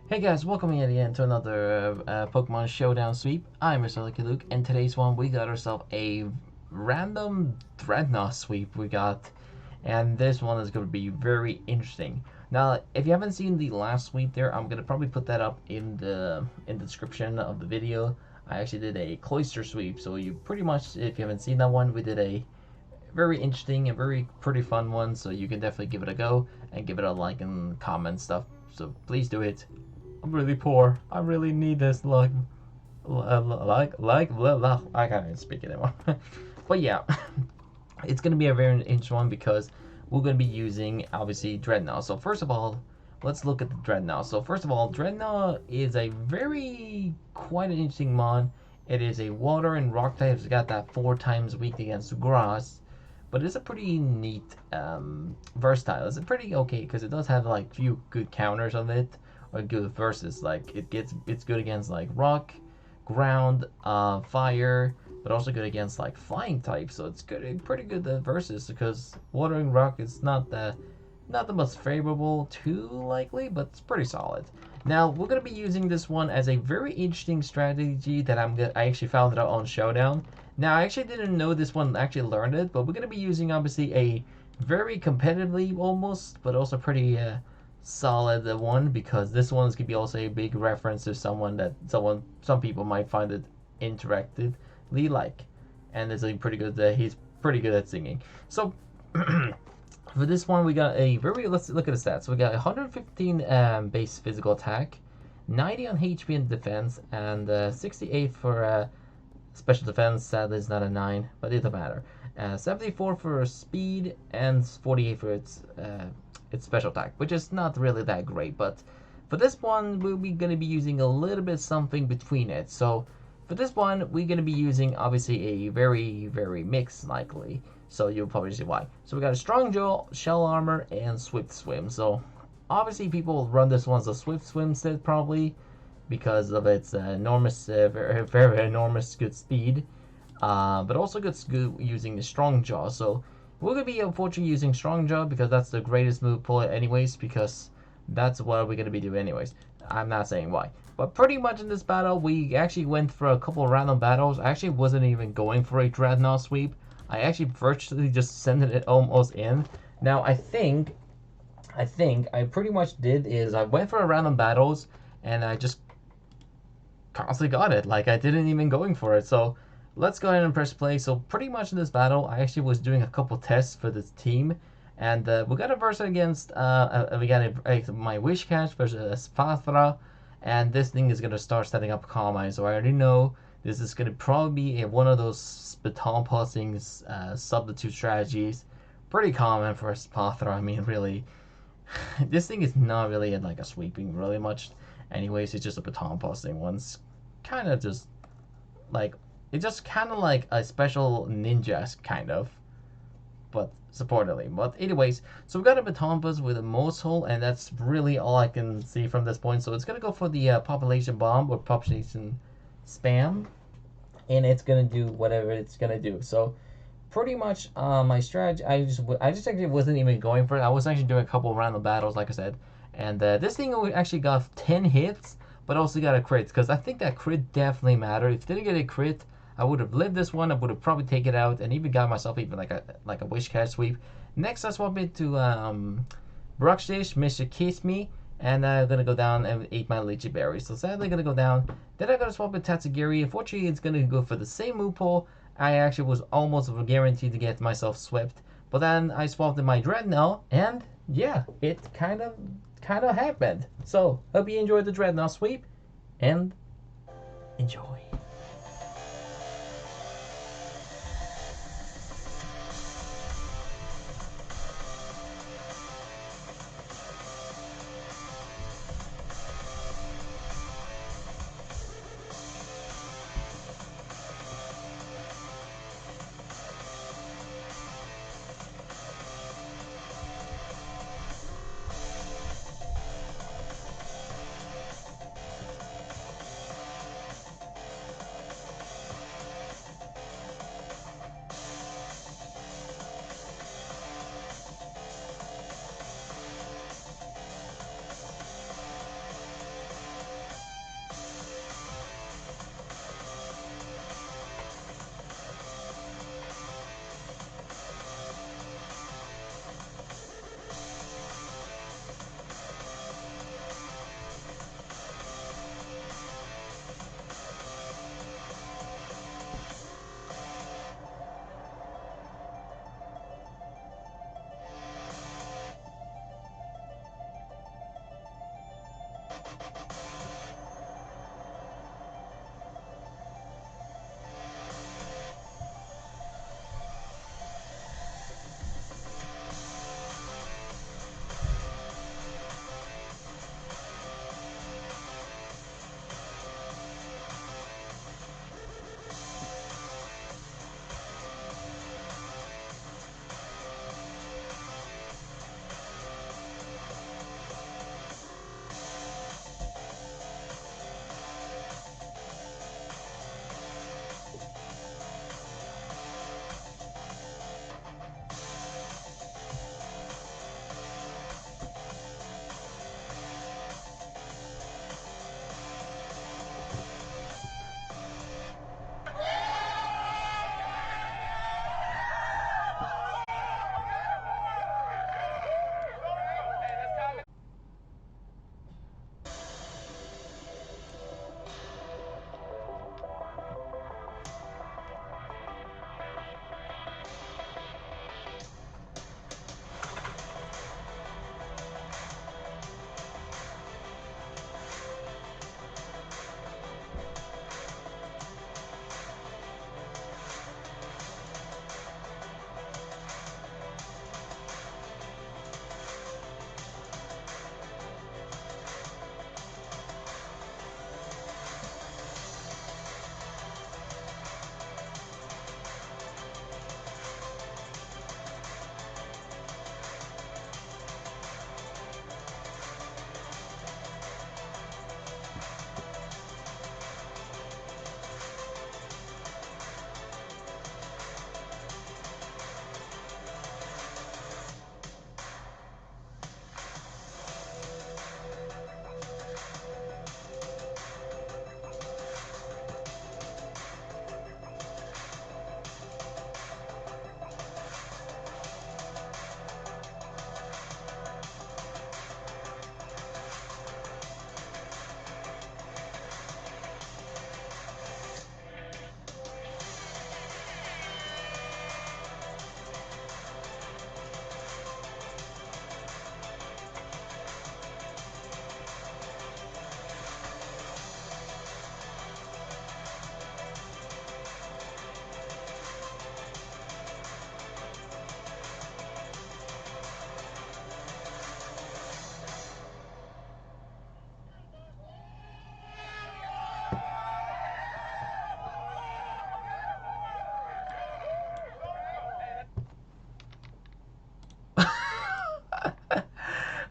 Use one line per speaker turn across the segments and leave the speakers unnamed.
Hey guys, welcome yet again to another Pokemon Showdown sweep. I'm Mr. Lucky Luke, and today's one we got ourselves a random Drednaw sweep we got, and this one is going to be very interesting. Now, if you haven't seen the last sweep there, I'm gonna probably put that up in the description of the video. I actually did a cloister sweep, so you pretty much, if you haven't seen that one, we did a very interesting and very pretty fun one. So you can definitely give it a go and give it a like and comment stuff. So please do it. I'm really poor. I really need this blah, blah. I can't even speak anymore. But yeah, it's gonna be a very interesting one because we're gonna be using obviously Drednaw. So first of all, let's look at the Drednaw. So first of all, Drednaw is a very quite an interesting mon. It is a water and rock type. It's got that 4 times weak against grass, but it's a pretty neat versatile. It's a pretty okay because it does have like few good counters on it or good versus. Like it's good against like rock, ground, fire, but also good against like flying types. So it's good, pretty good versus because water and rock is not the most favorable too likely, but it's pretty solid. Now we're gonna be using this one as a very interesting strategy that I actually found it out on Showdown. Now I actually didn't know this one actually learned it, but we're gonna be using obviously a very competitively almost, but also pretty solid one because this one's gonna be also a big reference to some people might find it interactively like, and it's a pretty good. He's pretty good at singing. So for this one, we got a very. Let's look at the stats. We got 115 base physical attack, 90 on HP and defense, and 68 for special defense. Sadly, it's not a 9, but it doesn't matter. 74 for speed and 48 for its special attack, which is not really that great. But for this one, we're going to be using a little bit something between it. So for this one, we're going to be using obviously a very mix likely. So you'll probably see why. So we got a strong jaw, shell armor, and swift swim. So obviously people run this one as a swift swim set probably because of its enormous, very enormous good speed, but also good using the strong jaw. So we're gonna be unfortunately using strong jaw because that's the greatest move pull anyways. Because that's what we're gonna be doing anyways. I'm not saying why, but pretty much in this battle we actually went for a couple of random battles. I actually wasn't even going for a Drednaw sweep. I actually virtually just sent it almost in. Now I think I pretty much did is I went for a random battles and I just constantly got it. Like I didn't even going for it. So let's go ahead and press play. So pretty much in this battle, I actually was doing a couple tests for this team, and we got a verse against we got my wish catch versus Sphathra, and this thing is gonna start setting up Calm Eye. So I already know this is gonna probably be one of those baton passing substitute strategies. Pretty common for Sphathra. I mean, really, this thing is not really like a sweeping really much. Anyways, it's just a baton passing one's kind of just like it's just kind of like a special ninja kind of, but supportedly. But anyways, so we got a baton buzz with a Mosehole, and that's really all I can see from this point. So it's gonna go for the population bomb or population spam, and it's gonna do whatever it's gonna do. So pretty much my strategy, I just actually wasn't even going for it. I was actually doing a couple of random battles, like I said, and this thing actually got 10 hits, but also got a crit because I think that crit definitely mattered. If it didn't get a crit, I would have lived this one. I would have probably taken it out and even got myself even like a wish catch sweep. Next, I swap it to Bruxish, Mr. Kiss Me, and I'm gonna go down and eat my lychee berry. So sadly, gonna go down. Then I'm gonna swap with Tatsugiri. Unfortunately, it's gonna go for the same move pool. I actually was almost guaranteed to get myself swept, but then I swapped in my Drednaw, and yeah, it kind of happened. So hope you enjoyed the Drednaw sweep, and enjoy.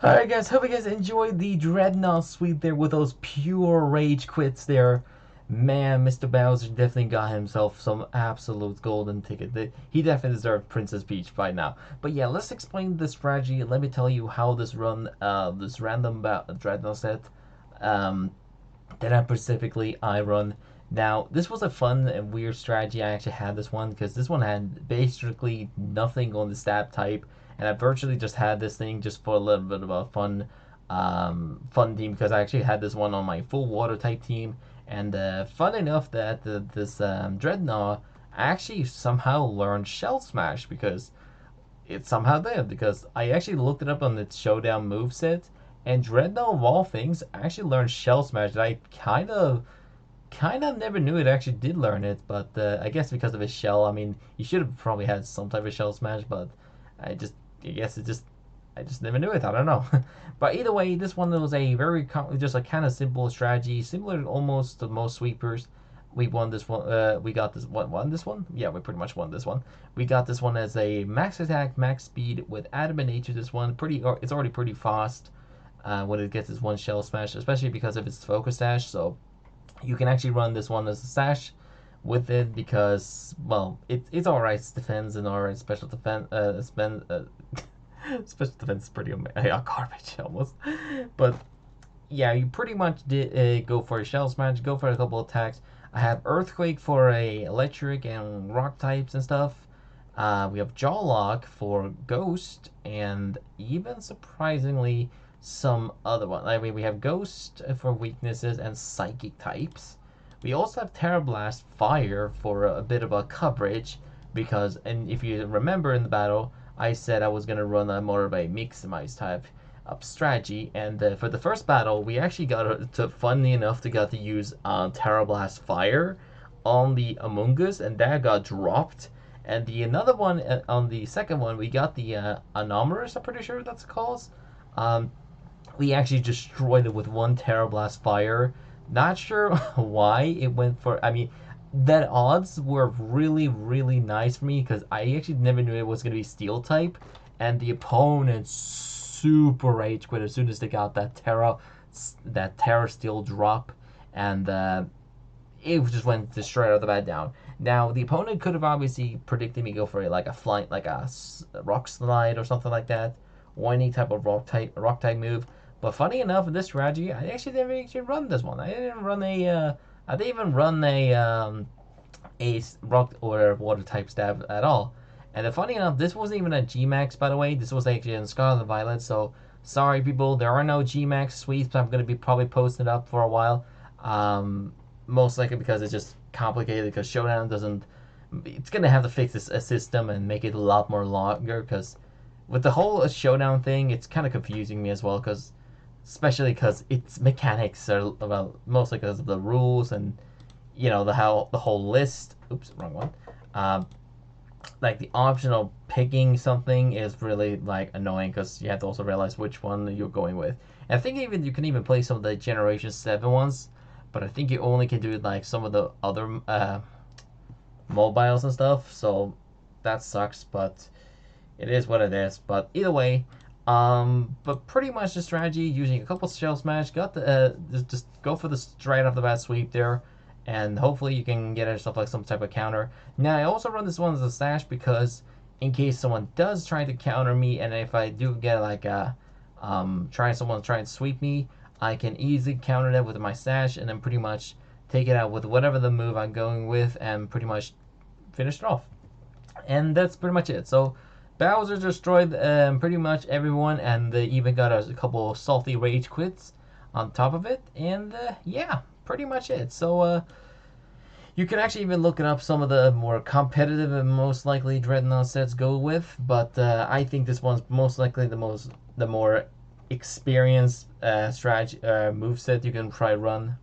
Alright guys, hope you guys enjoyed the Drednaw sweep there with those pure rage quits there. Man, Mr. Bowser definitely got himself some absolute golden ticket. He definitely deserved Princess Peach by now. But yeah, let's explain the strategy. Let me tell you how this run, this random Drednaw set, that I run. Now, this was a fun and weird strategy. I actually had this one because this one had basically nothing on the stab type, and I virtually just had this thing just for a little bit of a fun team because I actually had this one on my full water type team. And fun enough that this Drednaw actually somehow learned Shell Smash because it somehow did because I actually looked it up on its Showdown moveset, and Drednaw of all things actually learned Shell Smash. That I kind of never knew it actually did learn it, but I guess because of his shell. I mean, he should have probably had some type of shell smash, but I guess I just never knew it. I don't know. But either way, this one was a very just a kind of simple strategy, similar almost to most sweepers. We won this one. We got this one. Won this one? Yeah, we pretty much won this one. We got this one as a max attack, max speed with adamant nature. This one it's already pretty fast when it gets its one shell smash, especially because of its focus dash. So you can actually run this one as a sash with it because, well, it's alright defense and alright special defense. Special defense is pretty garbage almost. But yeah, you pretty much did go for a shell smash, go for a couple attacks. I have earthquake for a electric and rock types and stuff. We have jaw lock for ghost, and even surprisingly some other one. I mean, we have ghost for weaknesses and psychic types. We also have Terra Blast fire for a bit of a coverage because, and if you remember in the battle, I said I was gonna run a more of a mix-mize type of strategy, and for the first battle, we actually got to, funny enough, to got to use Terra Blast fire on the Among Us, and that got dropped. And the another one on the second one, we got the Anomalous, I'm pretty sure that's called. Um, we actually destroyed it with one Terra Blast fire. Not sure why it went for. I mean, that odds were really, really nice for me because I actually never knew it was going to be Steel type, and the opponent super rage quit as soon as they got that Terra Steel drop, and it just went straight out of the bat down. Now the opponent could have obviously predicted me go for like a flight, like a rock slide or something like that, or any type of rock type move. But funny enough, in this strategy, I actually didn't actually run this one. I didn't even run a rock or water type stab at all. And funny enough, this wasn't even a G-Max, by the way. This was actually in Scarlet Violet. So sorry, people, there are no G-Max sweeps. I'm gonna be probably posting it up for a while. Most likely because it's just complicated. Because Showdown doesn't. It's gonna have to fix this system and make it a lot more longer. Because with the whole Showdown thing, it's kind of confusing me as well. Because especially because its mechanics are, well, mostly because of the rules and the whole list. Oops, wrong one. Like the optional picking something is really like annoying because you have to also realize which one you're going with. And I think even you can even play some of the Generation 7 ones, but I think you only can do like some of the other mobiles and stuff. So that sucks, but it is what it is. But either way, but pretty much the strategy using a couple shell smash, got the just go for the straight off the bat sweep there, and hopefully you can get yourself like some type of counter. Now I also run this one as a sash because in case someone does try to counter me, and if I do get like a someone trying to sweep me, I can easily counter that with my sash, and then pretty much take it out with whatever the move I'm going with, and pretty much finish it off. And that's pretty much it. So Bowser destroyed pretty much everyone, and they even got a couple of salty rage quits on top of it. And yeah, pretty much it. So you can actually even look it up. Some of the more competitive and most likely Drednaw sets go with, but I think this one's most likely the more experienced strategy move set you can try run.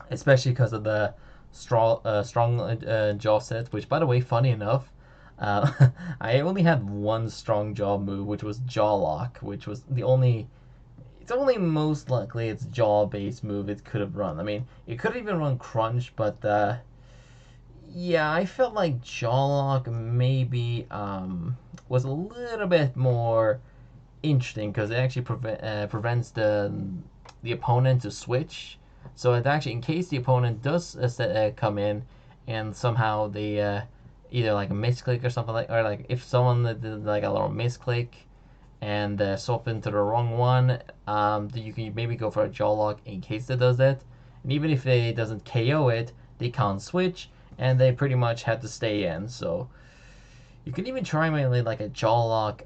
Especially because of the strong jaw set, which, by the way, funny enough, I only had one strong jaw move, which was jaw lock, which was the only. It's only most likely its jaw based move it could have run. I mean, it could even run crunch, but yeah, I felt like jaw lock maybe was a little bit more interesting because it actually prevents the opponent to switch. So it actually, in case the opponent does come in and somehow they either like a misclick or something like, or like if someone did like a little misclick and swap into the wrong one, you can maybe go for a jaw lock in case it does that. And even if it doesn't KO it, they can't switch and they pretty much have to stay in. So you can even try mainly like a jaw lock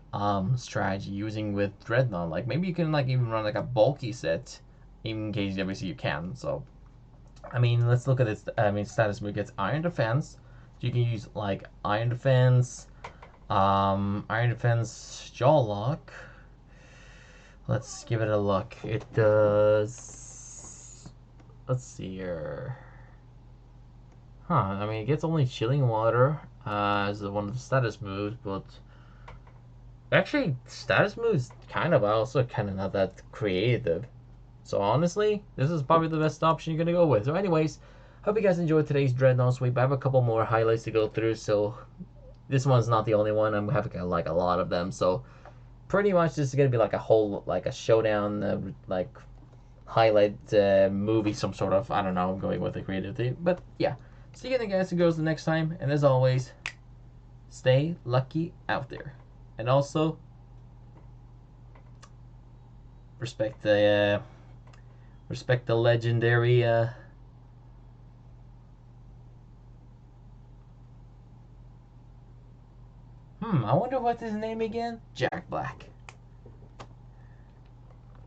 strategy using with Drednaw. Like maybe you can like even run like a bulky set in case obviously you can. So I mean, let's look at this. I mean, status move gets Iron Defense. You can use like Iron Defense Jaw Lock. Let's give it a look. It does. Let's see here. Huh? I mean, it gets only Chilling Water as one of the status moves, but actually, status moves also kind of not that creative. So honestly, this is probably the best option you're gonna go with. So anyways, hope you guys enjoyed today's Drednaw sweep. I have a couple more highlights to go through, so this one's not the only one. I'm having like a lot of them. So pretty much this is gonna be like a whole like a showdown like highlight movie, some sort of, I don't know. I'm going with the creativity, but yeah. See you guys and girls the next time, and as always, stay lucky out there, and also respect the legendary I wonder what his name again? Jack Black.